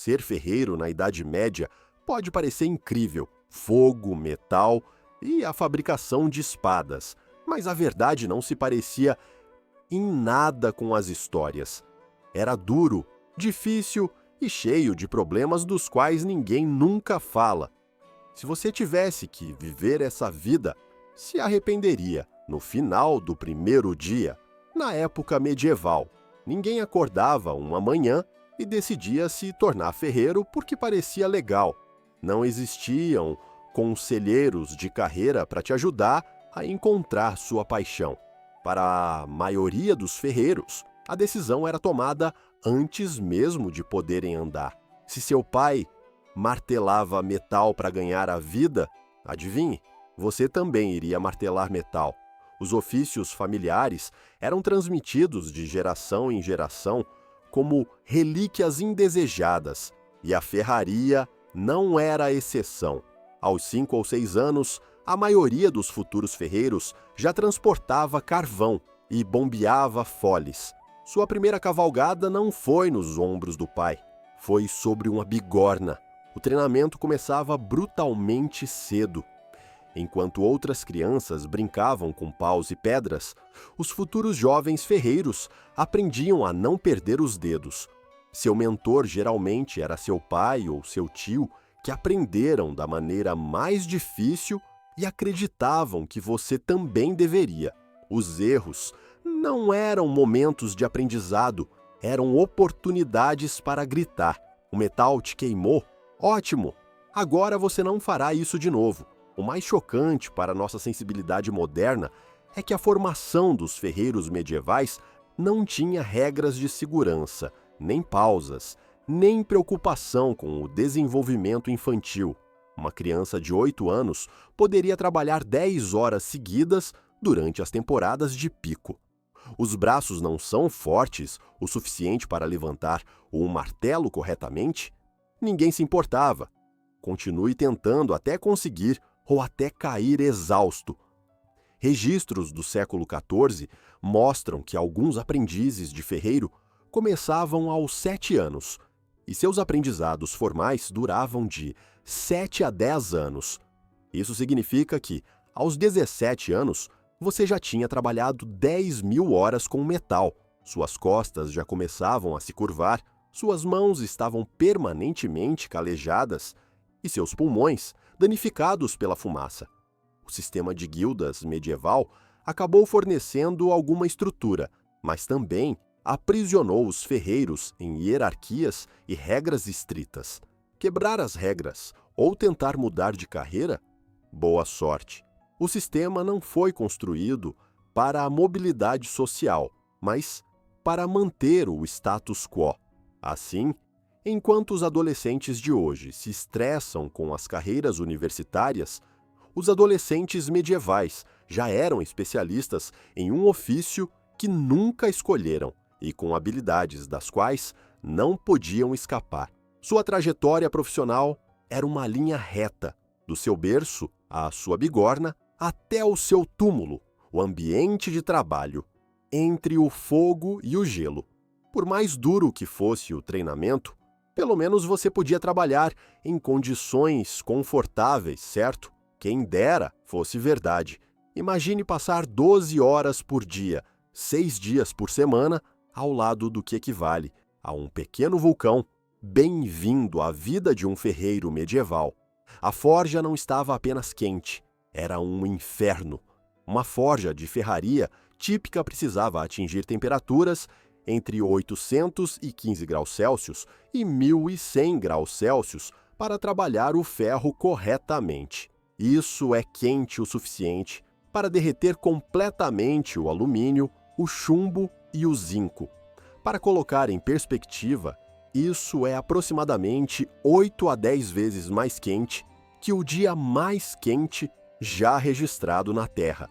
Ser ferreiro na Idade Média pode parecer incrível, fogo, metal e a fabricação de espadas, mas a verdade não se parecia em nada com as histórias. Era duro, difícil e cheio de problemas dos quais ninguém nunca fala. Se você tivesse que viver essa vida, se arrependeria no final do primeiro dia. Na época medieval, ninguém acordava uma manhã e decidia se tornar ferreiro porque parecia legal. Não existiam conselheiros de carreira para te ajudar a encontrar sua paixão. Para a maioria dos ferreiros, a decisão era tomada antes mesmo de poderem andar. Se seu pai martelava metal para ganhar a vida, adivinhe, você também iria martelar metal. Os ofícios familiares eram transmitidos de geração em geração como relíquias indesejadas, e a ferraria não era a exceção. Aos 5 ou 6 anos, a maioria dos futuros ferreiros já transportava carvão e bombeava foles. Sua primeira cavalgada não foi nos ombros do pai, foi sobre uma bigorna. O treinamento começava brutalmente cedo. Enquanto outras crianças brincavam com paus e pedras, os futuros jovens ferreiros aprendiam a não perder os dedos. Seu mentor geralmente era seu pai ou seu tio, que aprenderam da maneira mais difícil e acreditavam que você também deveria. Os erros não eram momentos de aprendizado, eram oportunidades para gritar. O metal te queimou? Ótimo! Agora você não fará isso de novo. O mais chocante para nossa sensibilidade moderna é que a formação dos ferreiros medievais não tinha regras de segurança, nem pausas, nem preocupação com o desenvolvimento infantil. Uma criança de 8 anos poderia trabalhar 10 horas seguidas durante as temporadas de pico. Os braços não são fortes o suficiente para levantar um martelo corretamente? Ninguém se importava. Continue tentando até conseguir ou até cair exausto. Registros do século XIV mostram que alguns aprendizes de ferreiro começavam aos 7 anos, e seus aprendizados formais duravam de 7 a 10 anos. Isso significa que, aos 17 anos, você já tinha trabalhado 10.000 horas com metal, suas costas já começavam a se curvar, suas mãos estavam permanentemente calejadas e seus pulmões danificados pela fumaça. O sistema de guildas medieval acabou fornecendo alguma estrutura, mas também aprisionou os ferreiros em hierarquias e regras estritas. Quebrar as regras ou tentar mudar de carreira? Boa sorte! O sistema não foi construído para a mobilidade social, mas para manter o status quo. Assim, enquanto os adolescentes de hoje se estressam com as carreiras universitárias, os adolescentes medievais já eram especialistas em um ofício que nunca escolheram e com habilidades das quais não podiam escapar. Sua trajetória profissional era uma linha reta, do seu berço à sua bigorna até o seu túmulo, o ambiente de trabalho, entre o fogo e o gelo. Por mais duro que fosse o treinamento, pelo menos você podia trabalhar em condições confortáveis, certo? Quem dera fosse verdade. Imagine passar 12 horas por dia, 6 dias por semana, ao lado do que equivale a um pequeno vulcão. Bem-vindo à vida de um ferreiro medieval. A forja não estava apenas quente, era um inferno. Uma forja de ferraria típica precisava atingir temperaturas entre 815 graus Celsius e 1.100 graus Celsius para trabalhar o ferro corretamente. Isso é quente o suficiente para derreter completamente o alumínio, o chumbo e o zinco. Para colocar em perspectiva, isso é aproximadamente 8 a 10 vezes mais quente que o dia mais quente já registrado na Terra.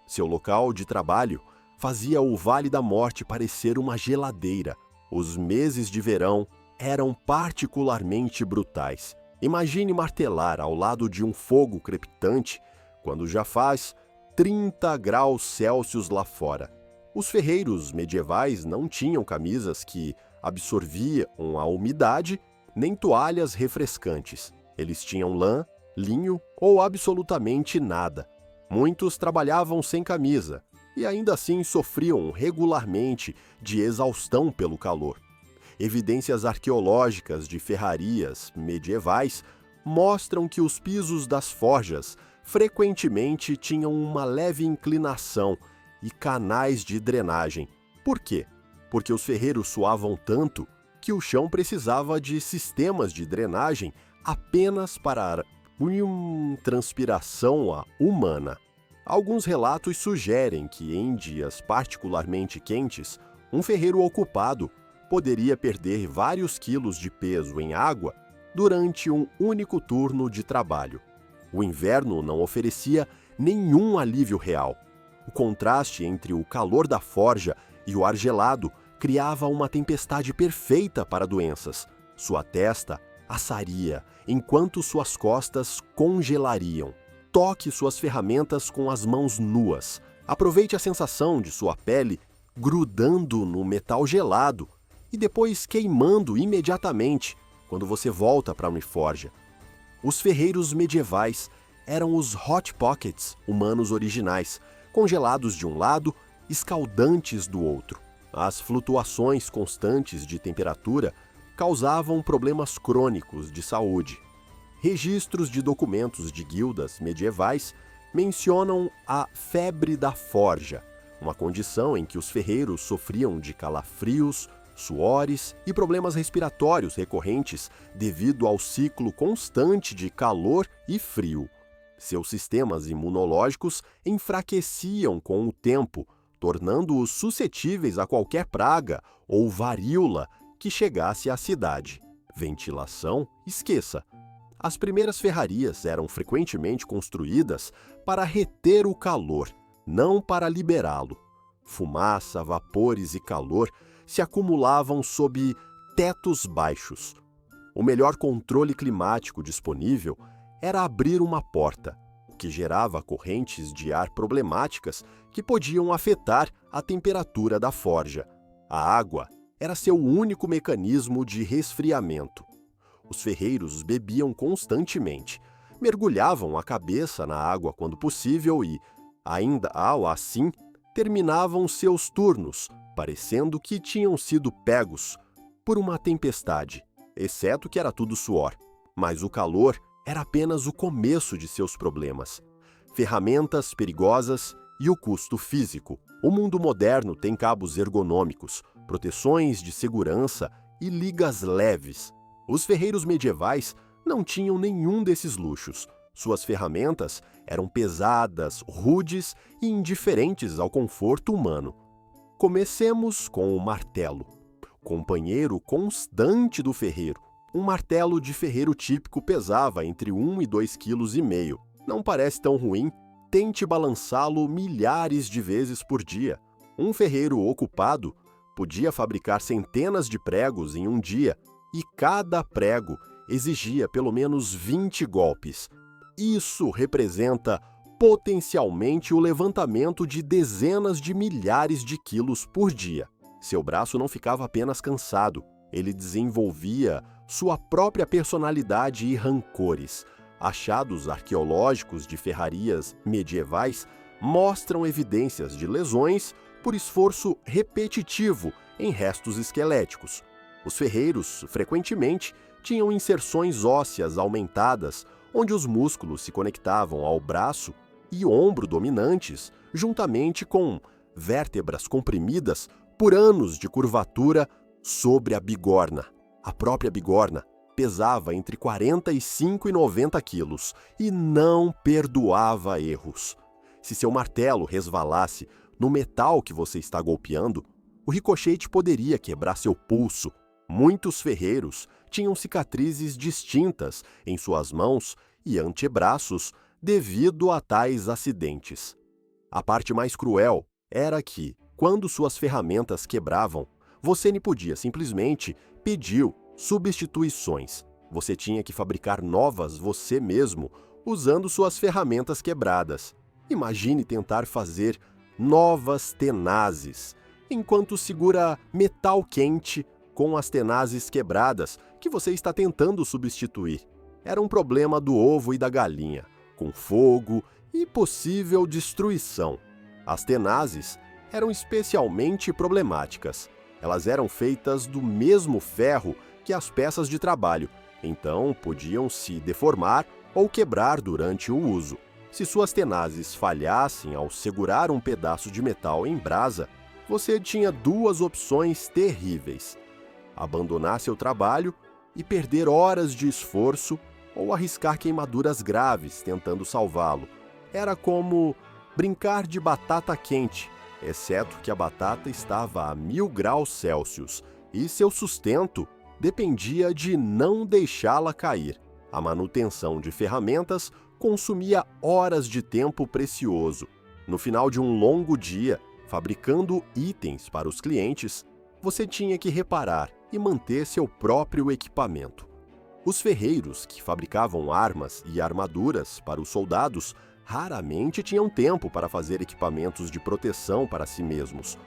Seu local de trabalho fazia o Vale da Morte parecer uma geladeira. Os meses de verão eram particularmente brutais. Imagine martelar ao lado de um fogo crepitante quando já faz 30 graus Celsius lá fora. Os ferreiros medievais não tinham camisas que absorviam a umidade, nem toalhas refrescantes. Eles tinham lã, linho ou absolutamente nada. Muitos trabalhavam sem camisa e ainda assim sofriam regularmente de exaustão pelo calor. Evidências arqueológicas de ferrarias medievais mostram que os pisos das forjas frequentemente tinham uma leve inclinação e canais de drenagem. Por quê? Porque os ferreiros suavam tanto que o chão precisava de sistemas de drenagem apenas para transpiração humana. Alguns relatos sugerem que, em dias particularmente quentes, um ferreiro ocupado poderia perder vários quilos de peso em água durante um único turno de trabalho. O inverno não oferecia nenhum alívio real. O contraste entre o calor da forja e o ar gelado criava uma tempestade perfeita para doenças. Sua testa assaria, enquanto suas costas congelariam. Toque suas ferramentas com as mãos nuas. Aproveite a sensação de sua pele grudando no metal gelado e depois queimando imediatamente quando você volta para a uniforja. Os ferreiros medievais eram os hot pockets humanos originais, congelados de um lado, escaldantes do outro. As flutuações constantes de temperatura causavam problemas crônicos de saúde. Registros de documentos de guildas medievais mencionam a febre da forja, uma condição em que os ferreiros sofriam de calafrios, suores e problemas respiratórios recorrentes devido ao ciclo constante de calor e frio. Seus sistemas imunológicos enfraqueciam com o tempo, tornando-os suscetíveis a qualquer praga ou varíola que chegasse à cidade. Ventilação, esqueça. As primeiras ferrarias eram frequentemente construídas para reter o calor, não para liberá-lo. Fumaça, vapores e calor se acumulavam sob tetos baixos. O melhor controle climático disponível era abrir uma porta, o que gerava correntes de ar problemáticas que podiam afetar a temperatura da forja. A água era seu único mecanismo de resfriamento. Os ferreiros bebiam constantemente, mergulhavam a cabeça na água quando possível e, ainda assim, terminavam seus turnos, parecendo que tinham sido pegos por uma tempestade, exceto que era tudo suor. Mas o calor era apenas o começo de seus problemas. Ferramentas perigosas e o custo físico. O mundo moderno tem cabos ergonômicos, proteções de segurança e ligas leves. Os ferreiros medievais não tinham nenhum desses luxos. Suas ferramentas eram pesadas, rudes e indiferentes ao conforto humano. Comecemos com o martelo, companheiro constante do ferreiro. Um martelo de ferreiro típico pesava entre 1 e 2,5 kg. Não parece tão ruim? Tente balançá-lo milhares de vezes por dia. Um ferreiro ocupado podia fabricar centenas de pregos em um dia e cada prego exigia pelo menos 20 golpes. Isso representa potencialmente o levantamento de dezenas de milhares de quilos por dia. Seu braço não ficava apenas cansado, ele desenvolvia sua própria personalidade e rancores. Achados arqueológicos de ferrarias medievais mostram evidências de lesões por esforço repetitivo em restos esqueléticos. Os ferreiros, frequentemente, tinham inserções ósseas aumentadas, onde os músculos se conectavam ao braço e ombro dominantes, juntamente com vértebras comprimidas por anos de curvatura sobre a bigorna. A própria bigorna pesava entre 45 e 90 quilos e não perdoava erros. Se seu martelo resvalasse no metal que você está golpeando, o ricochete poderia quebrar seu pulso. Muitos ferreiros tinham cicatrizes distintas em suas mãos e antebraços devido a tais acidentes. A parte mais cruel era que, quando suas ferramentas quebravam, você nem podia simplesmente pedir substituições. Você tinha que fabricar novas você mesmo, usando suas ferramentas quebradas. Imagine tentar fazer novas tenazes, enquanto segura metal quente com as tenazes quebradas que você está tentando substituir. Era um problema do ovo e da galinha, com fogo e possível destruição. As tenazes eram especialmente problemáticas. Elas eram feitas do mesmo ferro que as peças de trabalho, então podiam se deformar ou quebrar durante o uso. Se suas tenazes falhassem ao segurar um pedaço de metal em brasa, você tinha duas opções terríveis: abandonar seu trabalho e perder horas de esforço ou arriscar queimaduras graves tentando salvá-lo. Era como brincar de batata quente, exceto que a batata estava a 1000 graus Celsius e seu sustento dependia de não deixá-la cair. A manutenção de ferramentas consumia horas de tempo precioso. No final de um longo dia, fabricando itens para os clientes, você tinha que reparar e manter seu próprio equipamento. Os ferreiros que fabricavam armas e armaduras para os soldados raramente tinham tempo para fazer equipamentos de proteção para si mesmos.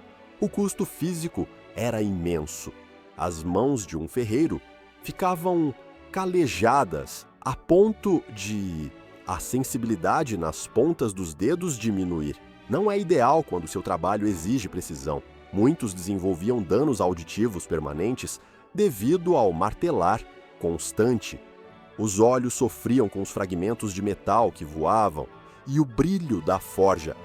O custo físico era imenso. As mãos de um ferreiro ficavam calejadas a ponto de a sensibilidade nas pontas dos dedos diminuir. Não é ideal quando seu trabalho exige precisão. Muitos desenvolviam danos auditivos permanentes devido ao martelar constante. Os olhos sofriam com os fragmentos de metal que voavam e o brilho da forja.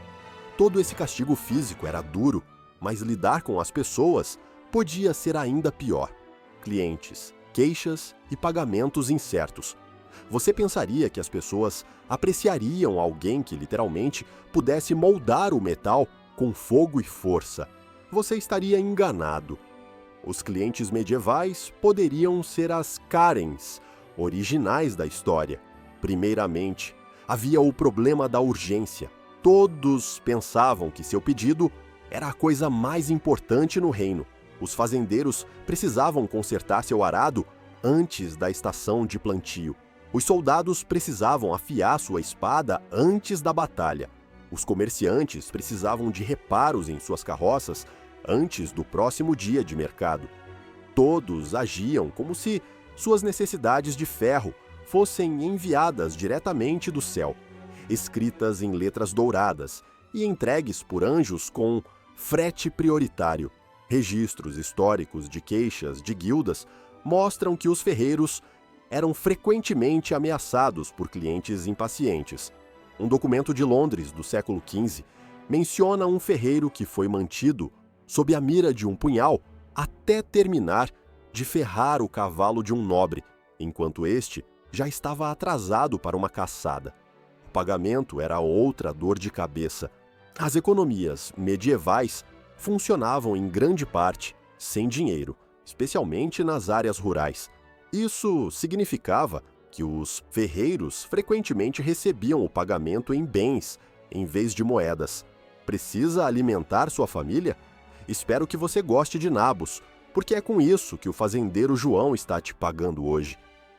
Todo esse castigo físico era duro, mas lidar com as pessoas podia ser ainda pior. Clientes, queixas e pagamentos incertos. Você pensaria que as pessoas apreciariam alguém que literalmente pudesse moldar o metal com fogo e força. Você estaria enganado. Os clientes medievais poderiam ser as Karens, originais da história. Primeiramente, havia o problema da urgência. Todos pensavam que seu pedido era a coisa mais importante no reino. Os fazendeiros precisavam consertar seu arado antes da estação de plantio. Os soldados precisavam afiar sua espada antes da batalha. Os comerciantes precisavam de reparos em suas carroças antes do próximo dia de mercado. Todos agiam como se suas necessidades de ferro fossem enviadas diretamente do céu, escritas em letras douradas e entregues por anjos com frete prioritário. Registros históricos de queixas de guildas mostram que os ferreiros eram frequentemente ameaçados por clientes impacientes. Um documento de Londres do século XV menciona um ferreiro que foi mantido sob a mira de um punhal até terminar de ferrar o cavalo de um nobre, enquanto este já estava atrasado para uma caçada. O pagamento era outra dor de cabeça. As economias medievais funcionavam em grande parte sem dinheiro, especialmente nas áreas rurais. Isso significava que os ferreiros frequentemente recebiam o pagamento em bens, em vez de moedas. Precisa alimentar sua família? Espero que você goste de nabos, porque é com isso que o fazendeiro João está te pagando hoje.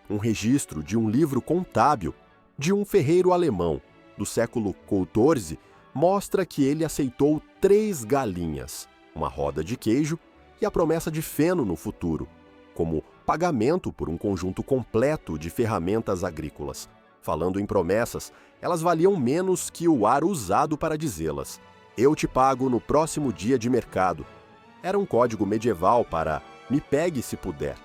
Um registro de um livro contábil de um ferreiro alemão do século XIV mostra que ele aceitou 3 galinhas, uma roda de queijo e a promessa de feno no futuro, como pagamento por um conjunto completo de ferramentas agrícolas. Falando em promessas, elas valiam menos que o ar usado para dizê-las. Eu te pago no próximo dia de mercado. Era um código medieval para me pegue se puder.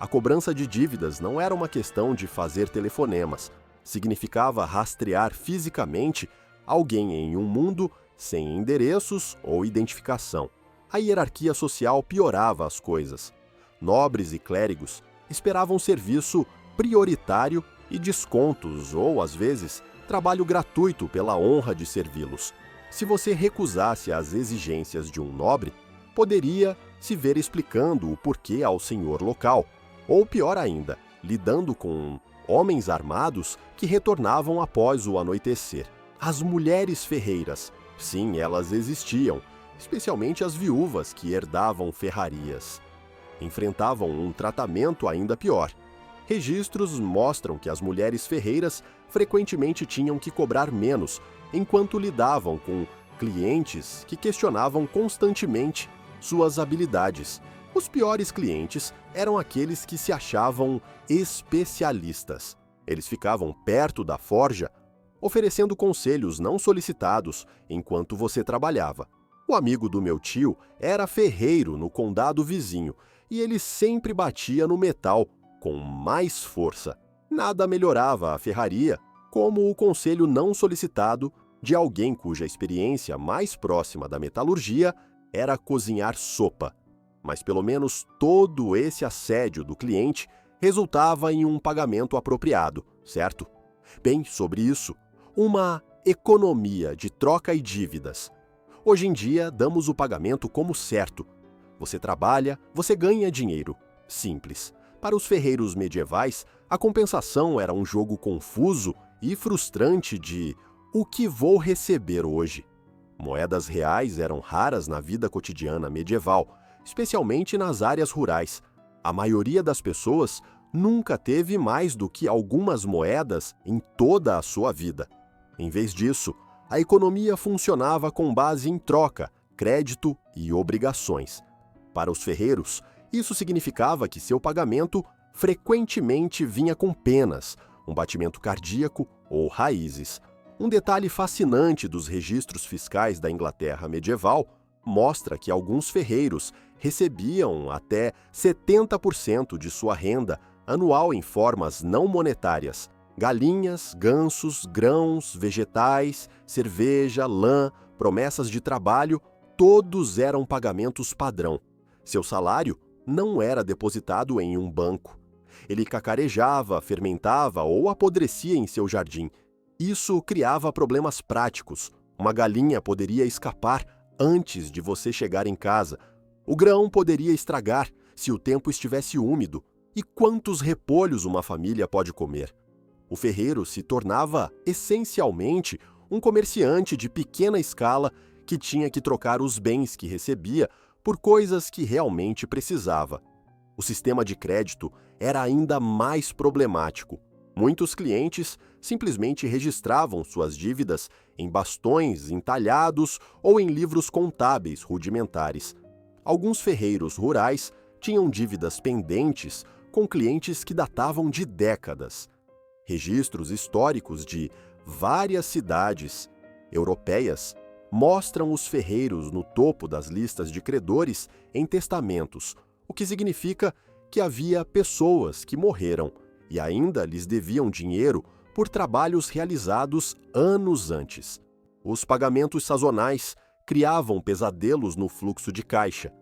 A cobrança de dívidas não era uma questão de fazer telefonemas. Significava rastrear fisicamente alguém em um mundo sem endereços ou identificação. A hierarquia social piorava as coisas. Nobres e clérigos esperavam serviço prioritário e descontos ou, às vezes, trabalho gratuito pela honra de servi-los. Se você recusasse as exigências de um nobre, poderia se ver explicando o porquê ao senhor local, ou pior ainda, lidando com homens armados que retornavam após o anoitecer. As mulheres ferreiras, sim, elas existiam, especialmente as viúvas que herdavam ferrarias. Enfrentavam um tratamento ainda pior. Registros mostram que as mulheres ferreiras frequentemente tinham que cobrar menos enquanto lidavam com clientes que questionavam constantemente suas habilidades. Os piores clientes eram aqueles que se achavam especialistas. Eles ficavam perto da forja, oferecendo conselhos não solicitados enquanto você trabalhava. O amigo do meu tio era ferreiro no condado vizinho e ele sempre batia no metal com mais força. Nada melhorava a ferraria como o conselho não solicitado de alguém cuja experiência mais próxima da metalurgia era cozinhar sopa. Mas pelo menos todo esse assédio do cliente resultava em um pagamento apropriado, certo? Bem, sobre isso, uma economia de troca e dívidas. Hoje em dia, damos o pagamento como certo. Você trabalha, você ganha dinheiro. Simples. Para os ferreiros medievais, a compensação era um jogo confuso e frustrante de o que vou receber hoje. Moedas reais eram raras na vida cotidiana medieval, especialmente nas áreas rurais. A maioria das pessoas nunca teve mais do que algumas moedas em toda a sua vida. Em vez disso, a economia funcionava com base em troca, crédito e obrigações. Para os ferreiros, isso significava que seu pagamento frequentemente vinha com penas, um batimento cardíaco ou raízes. Um detalhe fascinante dos registros fiscais da Inglaterra medieval mostra que alguns ferreiros recebiam até 70% de sua renda anual em formas não monetárias. Galinhas, gansos, grãos, vegetais, cerveja, lã, promessas de trabalho, todos eram pagamentos padrão. Seu salário não era depositado em um banco. Ele cacarejava, fermentava ou apodrecia em seu jardim. Isso criava problemas práticos. Uma galinha poderia escapar antes de você chegar em casa. O grão poderia estragar se o tempo estivesse úmido. E quantos repolhos uma família pode comer? O ferreiro se tornava, essencialmente, um comerciante de pequena escala que tinha que trocar os bens que recebia por coisas que realmente precisava. O sistema de crédito era ainda mais problemático. Muitos clientes simplesmente registravam suas dívidas em bastões entalhados ou em livros contábeis rudimentares. Alguns ferreiros rurais tinham dívidas pendentes com clientes que datavam de décadas. Registros históricos de várias cidades europeias mostram os ferreiros no topo das listas de credores em testamentos, o que significa que havia pessoas que morreram e ainda lhes deviam dinheiro por trabalhos realizados anos antes. Os pagamentos sazonais criavam pesadelos no fluxo de caixa.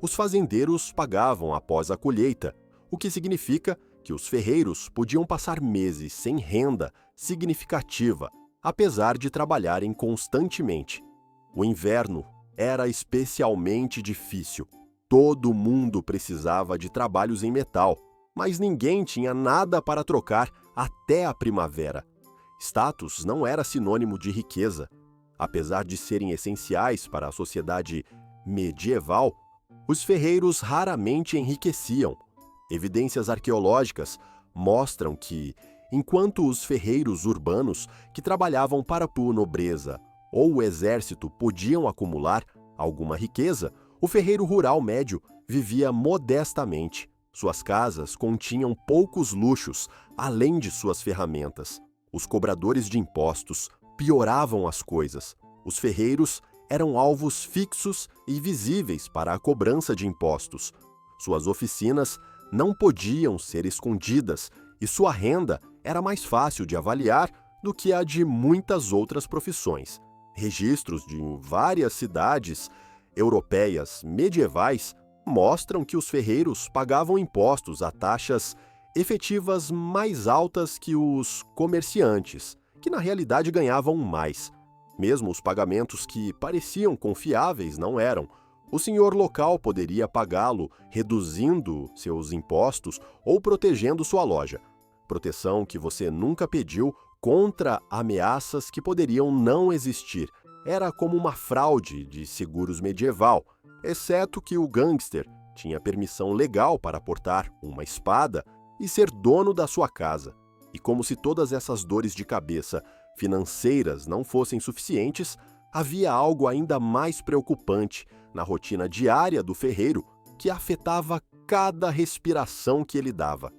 Os fazendeiros pagavam após a colheita, o que significa que os ferreiros podiam passar meses sem renda significativa, apesar de trabalharem constantemente. O inverno era especialmente difícil. Todo mundo precisava de trabalhos em metal, mas ninguém tinha nada para trocar até a primavera. Status não era sinônimo de riqueza. Apesar de serem essenciais para a sociedade medieval, os ferreiros raramente enriqueciam. Evidências arqueológicas mostram que, enquanto os ferreiros urbanos que trabalhavam para a nobreza ou o exército podiam acumular alguma riqueza, o ferreiro rural médio vivia modestamente. Suas casas continham poucos luxos, além de suas ferramentas. Os cobradores de impostos pioravam as coisas. Os ferreiros eram alvos fixos e visíveis para a cobrança de impostos. Suas oficinas não podiam ser escondidas e sua renda era mais fácil de avaliar do que a de muitas outras profissões. Registros de várias cidades europeias medievais mostram que os ferreiros pagavam impostos a taxas efetivas mais altas que os comerciantes, que na realidade ganhavam mais. Mesmo os pagamentos que pareciam confiáveis não eram. O senhor local poderia pagá-lo reduzindo seus impostos ou protegendo sua loja. Proteção que você nunca pediu contra ameaças que poderiam não existir. Era como uma fraude de seguros medieval, exceto que o gangster tinha permissão legal para portar uma espada e ser dono da sua casa. E como se todas essas dores de cabeça financeiras não fossem suficientes, havia algo ainda mais preocupante na rotina diária do ferreiro, que afetava cada respiração que ele dava.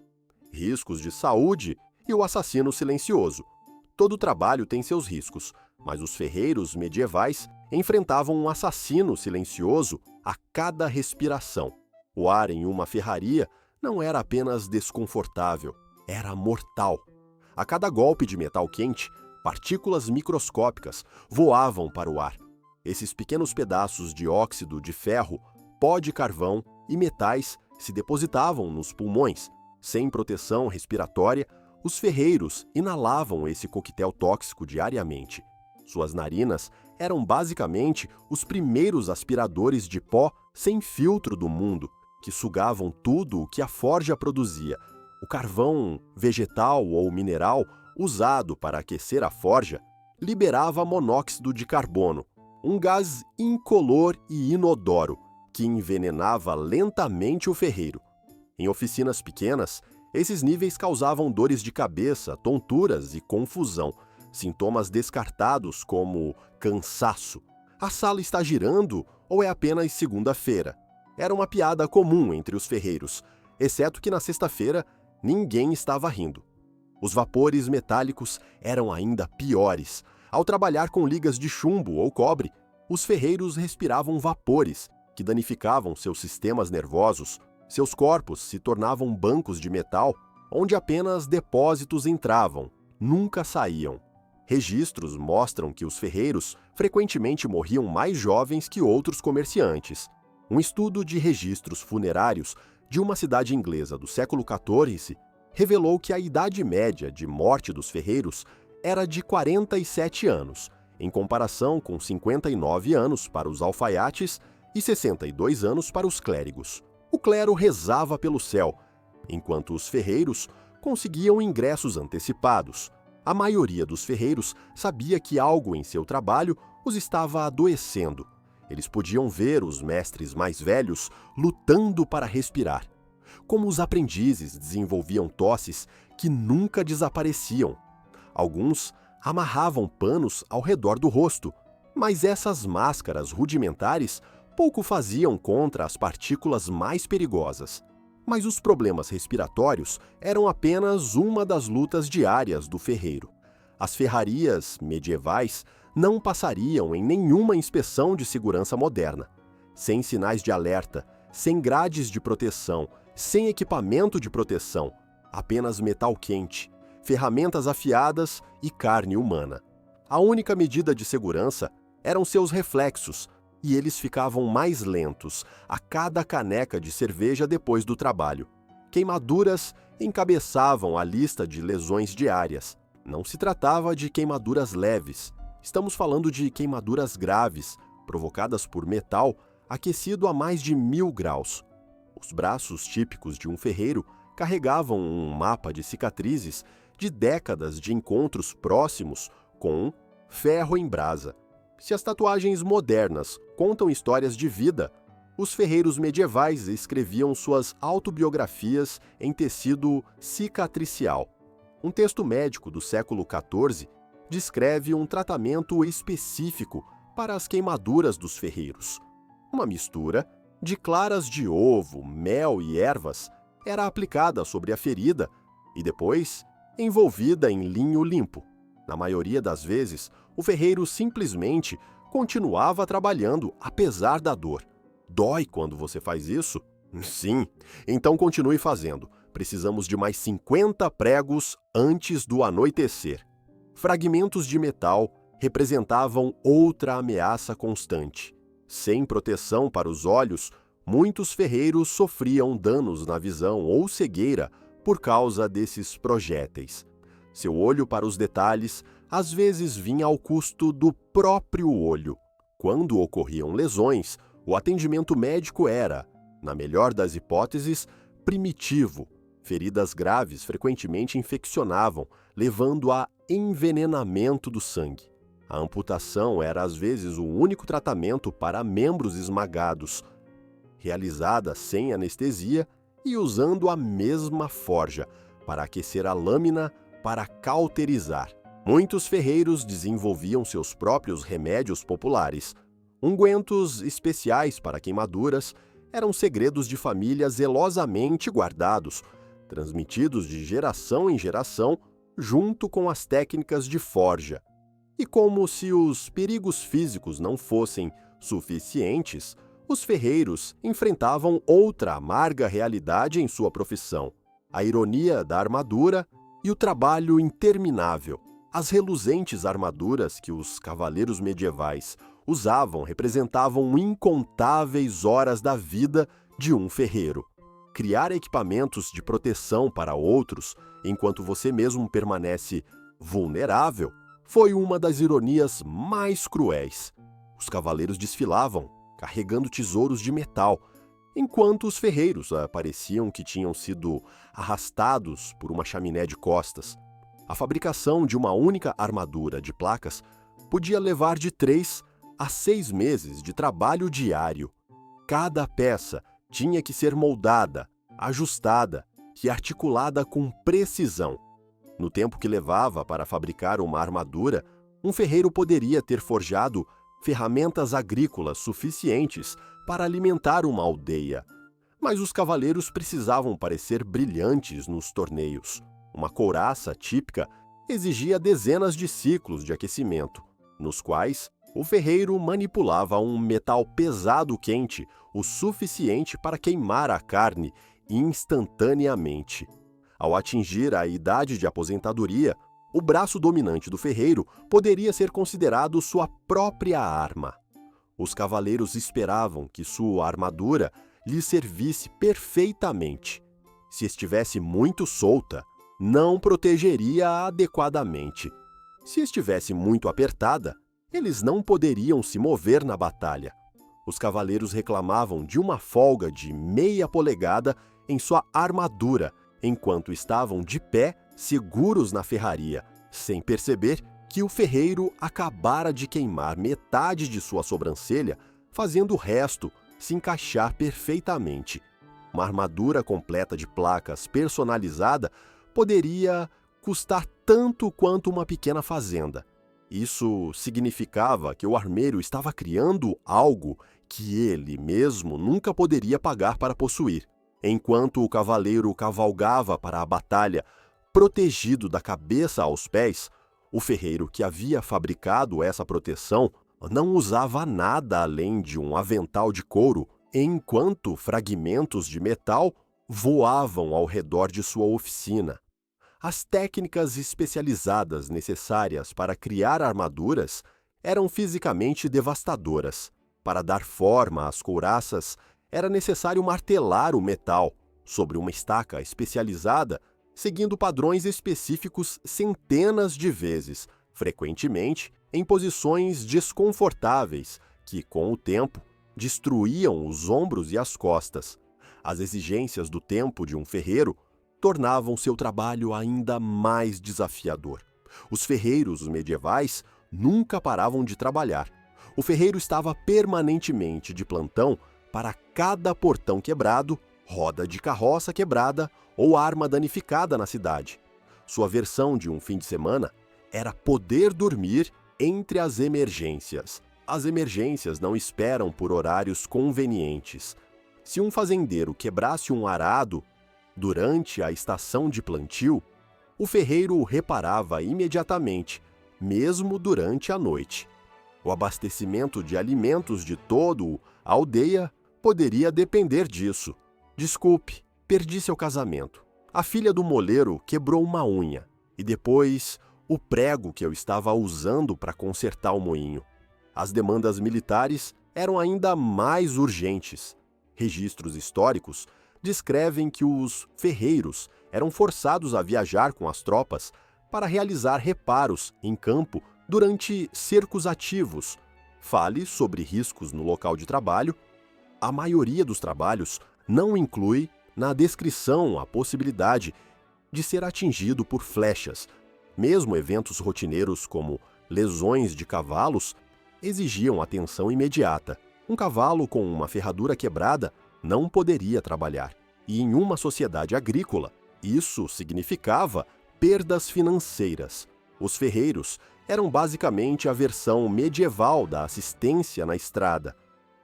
Riscos de saúde e o assassino silencioso. Todo trabalho tem seus riscos, mas os ferreiros medievais enfrentavam um assassino silencioso a cada respiração. O ar em uma ferraria não era apenas desconfortável, era mortal. A cada golpe de metal quente, partículas microscópicas voavam para o ar. Esses pequenos pedaços de óxido de ferro, pó de carvão e metais se depositavam nos pulmões. Sem proteção respiratória, os ferreiros inalavam esse coquetel tóxico diariamente. Suas narinas eram basicamente os primeiros aspiradores de pó sem filtro do mundo, que sugavam tudo o que a forja produzia. O carvão vegetal ou mineral usado para aquecer a forja liberava monóxido de carbono, um gás incolor e inodoro que envenenava lentamente o ferreiro. Em oficinas pequenas, esses níveis causavam dores de cabeça, tonturas e confusão, sintomas descartados como cansaço. A sala está girando ou é apenas segunda-feira? Era uma piada comum entre os ferreiros, exceto que na sexta-feira ninguém estava rindo. Os vapores metálicos eram ainda piores. Ao trabalhar com ligas de chumbo ou cobre, os ferreiros respiravam vapores que danificavam seus sistemas nervosos. Seus corpos se tornavam bancos de metal onde apenas depósitos entravam, nunca saíam. Registros mostram que os ferreiros frequentemente morriam mais jovens que outros comerciantes. Um estudo de registros funerários de uma cidade inglesa do século XIV revelou que a idade média de morte dos ferreiros era de 47 anos, em comparação com 59 anos para os alfaiates e 62 anos para os clérigos. O clero rezava pelo céu, enquanto os ferreiros conseguiam ingressos antecipados. A maioria dos ferreiros sabia que algo em seu trabalho os estava adoecendo. Eles podiam ver os mestres mais velhos lutando para respirar. Como os aprendizes desenvolviam tosses que nunca desapareciam. Alguns amarravam panos ao redor do rosto, mas essas máscaras rudimentares pouco faziam contra as partículas mais perigosas. Mas os problemas respiratórios eram apenas uma das lutas diárias do ferreiro. As ferrarias medievais não passariam em nenhuma inspeção de segurança moderna. Sem sinais de alerta, sem grades de proteção, sem equipamento de proteção, apenas metal quente, ferramentas afiadas e carne humana. A única medida de segurança eram seus reflexos, e eles ficavam mais lentos a cada caneca de cerveja depois do trabalho. Queimaduras encabeçavam a lista de lesões diárias. Não se tratava de queimaduras leves. Estamos falando de queimaduras graves, provocadas por metal aquecido a mais de 1000 graus. Os braços típicos de um ferreiro carregavam um mapa de cicatrizes de décadas de encontros próximos com ferro em brasa. Se as tatuagens modernas contam histórias de vida, os ferreiros medievais escreviam suas autobiografias em tecido cicatricial. Um texto médico do século XIV descreve um tratamento específico para as queimaduras dos ferreiros. Uma mistura de claras de ovo, mel e ervas era aplicada sobre a ferida e depois envolvida em linho limpo. Na maioria das vezes, o ferreiro simplesmente continuava trabalhando apesar da dor. Dói quando você faz isso? Sim, então continue fazendo. Precisamos de mais 50 pregos antes do anoitecer. Fragmentos de metal representavam outra ameaça constante. Sem proteção para os olhos, muitos ferreiros sofriam danos na visão ou cegueira por causa desses projéteis. Seu olho para os detalhes às vezes vinha ao custo do próprio olho. Quando ocorriam lesões, o atendimento médico era, na melhor das hipóteses, primitivo. Feridas graves frequentemente infeccionavam, levando a envenenamento do sangue. A amputação era às vezes o único tratamento para membros esmagados, realizada sem anestesia e usando a mesma forja para aquecer a lâmina para cauterizar. Muitos ferreiros desenvolviam seus próprios remédios populares, ungüentos especiais para queimaduras, eram segredos de família zelosamente guardados, transmitidos de geração em geração, junto com as técnicas de forja. E como se os perigos físicos não fossem suficientes, os ferreiros enfrentavam outra amarga realidade em sua profissão: a ironia da armadura e o trabalho interminável. As reluzentes armaduras que os cavaleiros medievais usavam representavam incontáveis horas da vida de um ferreiro. Criar equipamentos de proteção para outros, enquanto você mesmo permanece vulnerável, foi uma das ironias mais cruéis. Os cavaleiros desfilavam, carregando tesouros de metal, enquanto os ferreiros pareciam que tinham sido arrastados por uma chaminé de costas. A fabricação de uma única armadura de placas podia levar de 3 a 6 meses de trabalho diário. Cada peça tinha que ser moldada, ajustada e articulada com precisão. No tempo que levava para fabricar uma armadura, um ferreiro poderia ter forjado ferramentas agrícolas suficientes para alimentar uma aldeia. Mas os cavaleiros precisavam parecer brilhantes nos torneios. Uma couraça típica exigia dezenas de ciclos de aquecimento, nos quais o ferreiro manipulava um metal pesado quente o suficiente para queimar a carne instantaneamente. Ao atingir a idade de aposentadoria, o braço dominante do ferreiro poderia ser considerado sua própria arma. Os cavaleiros esperavam que sua armadura lhe servisse perfeitamente. Se estivesse muito solta, não protegeria adequadamente. Se estivesse muito apertada, eles não poderiam se mover na batalha. Os cavaleiros reclamavam de uma folga de meia polegada em sua armadura, enquanto estavam de pé, seguros na ferraria, sem perceber que o ferreiro acabara de queimar metade de sua sobrancelha, fazendo o resto se encaixar perfeitamente. Uma armadura completa de placas personalizada poderia custar tanto quanto uma pequena fazenda. Isso significava que o armeiro estava criando algo que ele mesmo nunca poderia pagar para possuir. Enquanto o cavaleiro cavalgava para a batalha, protegido da cabeça aos pés, o ferreiro que havia fabricado essa proteção não usava nada além de um avental de couro, enquanto fragmentos de metal voavam ao redor de sua oficina. As técnicas especializadas necessárias para criar armaduras eram fisicamente devastadoras. Para dar forma às couraças, era necessário martelar o metal sobre uma estaca especializada, seguindo padrões específicos centenas de vezes, frequentemente em posições desconfortáveis que, com o tempo, destruíam os ombros e as costas. As exigências do tempo de um ferreiro tornavam seu trabalho ainda mais desafiador. Os ferreiros medievais nunca paravam de trabalhar. O ferreiro estava permanentemente de plantão para cada portão quebrado, roda de carroça quebrada ou arma danificada na cidade. Sua versão de um fim de semana era poder dormir entre as emergências. As emergências não esperam por horários convenientes. Se um fazendeiro quebrasse um arado durante a estação de plantio, o ferreiro o reparava imediatamente, mesmo durante a noite. O abastecimento de alimentos de toda a aldeia poderia depender disso. Desculpe, perdi seu casamento. A filha do moleiro quebrou uma unha e depois o prego que eu estava usando para consertar o moinho. As demandas militares eram ainda mais urgentes. Registros históricos descrevem que os ferreiros eram forçados a viajar com as tropas para realizar reparos em campo durante cercos ativos. Fale sobre riscos no local de trabalho. A maioria dos trabalhos não inclui na descrição a possibilidade de ser atingido por flechas. Mesmo eventos rotineiros como lesões de cavalos exigiam atenção imediata. Um cavalo com uma ferradura quebrada não poderia trabalhar. E em uma sociedade agrícola, isso significava perdas financeiras. Os ferreiros eram basicamente a versão medieval da assistência na estrada.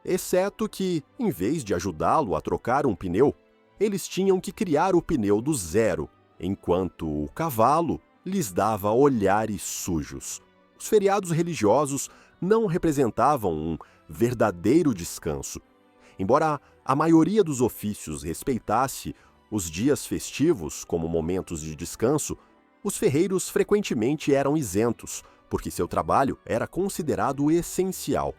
exceto que, em vez de ajudá-lo a trocar um pneu, eles tinham que criar o pneu do zero, enquanto o cavalo lhes dava olhares sujos. Os feriados religiosos não representavam um verdadeiro descanso. Embora a maioria dos ofícios respeitasse os dias festivos como momentos de descanso, os ferreiros frequentemente eram isentos, porque seu trabalho era considerado essencial.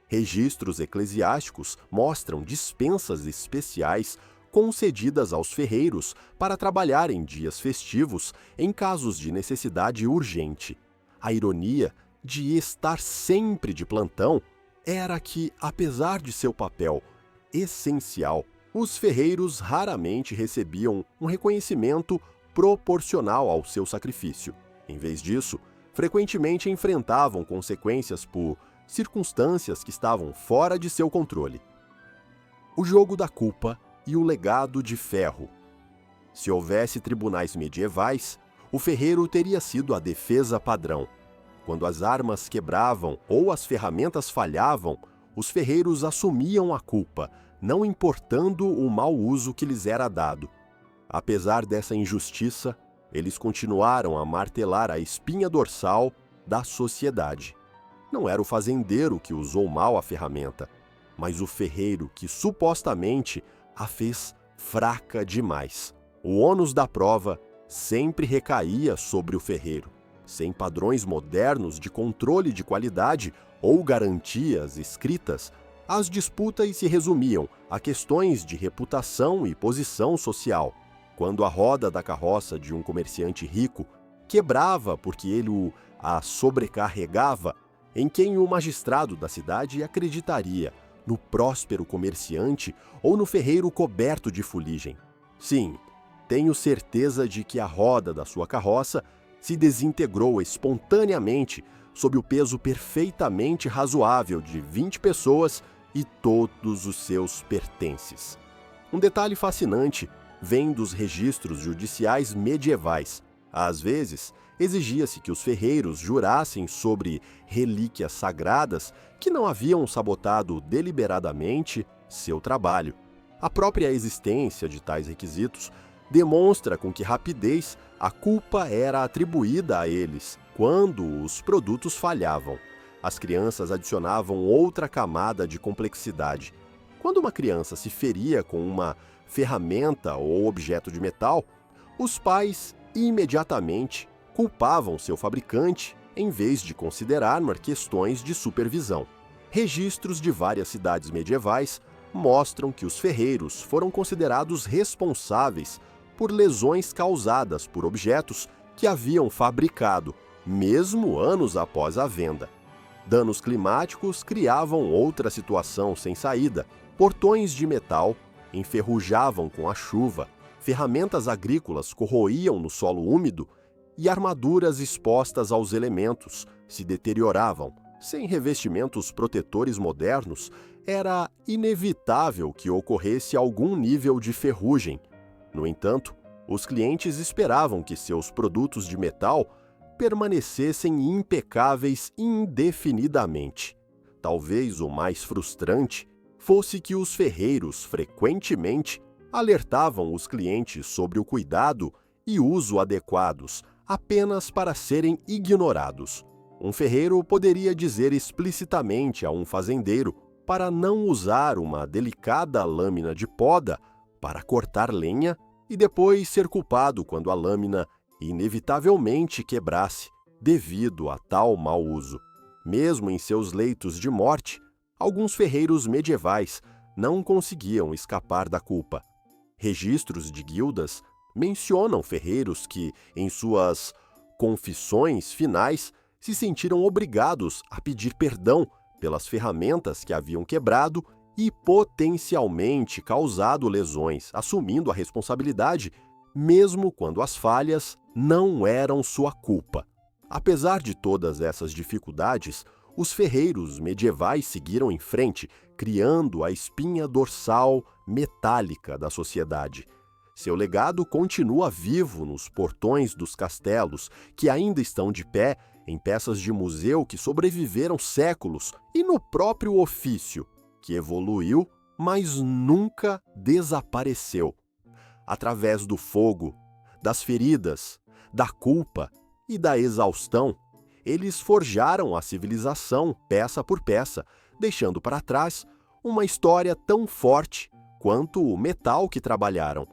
Registros eclesiásticos mostram dispensas especiais concedidas aos ferreiros para trabalhar em dias festivos em casos de necessidade urgente. A ironia de estar sempre de plantão era que, apesar de seu papel essencial, os ferreiros raramente recebiam um reconhecimento proporcional ao seu sacrifício. Em vez disso, frequentemente enfrentavam consequências por circunstâncias que estavam fora de seu controle. O jogo da culpa e o legado de ferro. Se houvesse tribunais medievais, o ferreiro teria sido a defesa padrão. Quando as armas quebravam ou as ferramentas falhavam, os ferreiros assumiam a culpa, não importando o mau uso que lhes era dado. Apesar dessa injustiça, eles continuaram a martelar a espinha dorsal da sociedade. Não era o fazendeiro que usou mal a ferramenta, mas o ferreiro que supostamente a fez fraca demais. O ônus da prova sempre recaía sobre o ferreiro. Sem padrões modernos de controle de qualidade ou garantias escritas, as disputas se resumiam a questões de reputação e posição social. Quando a roda da carroça de um comerciante rico quebrava porque ele a sobrecarregava, em quem o magistrado da cidade acreditaria? No próspero comerciante ou no ferreiro coberto de fuligem? Sim, tenho certeza de que a roda da sua carroça se desintegrou espontaneamente sob o peso perfeitamente razoável de 20 pessoas e todos os seus pertences. Um detalhe fascinante vem dos registros judiciais medievais. Às vezes, exigia-se que os ferreiros jurassem sobre relíquias sagradas que não haviam sabotado deliberadamente seu trabalho. A própria existência de tais requisitos demonstra com que rapidez a culpa era atribuída a eles quando os produtos falhavam. As crianças adicionavam outra camada de complexidade. Quando uma criança se feria com uma ferramenta ou objeto de metal, os pais imediatamente culpavam seu fabricante em vez de considerar questões de supervisão. Registros de várias cidades medievais mostram que os ferreiros foram considerados responsáveis por lesões causadas por objetos que haviam fabricado, mesmo anos após a venda. Danos climáticos criavam outra situação sem saída. Portões de metal enferrujavam com a chuva, ferramentas agrícolas corroíam no solo úmido e armaduras expostas aos elementos se deterioravam. Sem revestimentos protetores modernos, era inevitável que ocorresse algum nível de ferrugem. No entanto, os clientes esperavam que seus produtos de metal permanecessem impecáveis indefinidamente. Talvez o mais frustrante fosse que os ferreiros frequentemente alertavam os clientes sobre o cuidado e uso adequados apenas para serem ignorados. Um ferreiro poderia dizer explicitamente a um fazendeiro para não usar uma delicada lâmina de poda para cortar lenha e depois ser culpado quando a lâmina inevitavelmente quebrasse devido a tal mau uso. Mesmo em seus leitos de morte, alguns ferreiros medievais não conseguiam escapar da culpa. Registros de guildas mencionam ferreiros que, em suas confissões finais, se sentiram obrigados a pedir perdão pelas ferramentas que haviam quebrado e potencialmente causado lesões, assumindo a responsabilidade, mesmo quando as falhas não eram sua culpa. Apesar de todas essas dificuldades, os ferreiros medievais seguiram em frente, criando a espinha dorsal metálica da sociedade. Seu legado continua vivo nos portões dos castelos, que ainda estão de pé em peças de museu que sobreviveram séculos, e no próprio ofício. que evoluiu, mas nunca desapareceu. Através do fogo, das feridas, da culpa e da exaustão, eles forjaram a civilização peça por peça, deixando para trás uma história tão forte quanto o metal que trabalharam.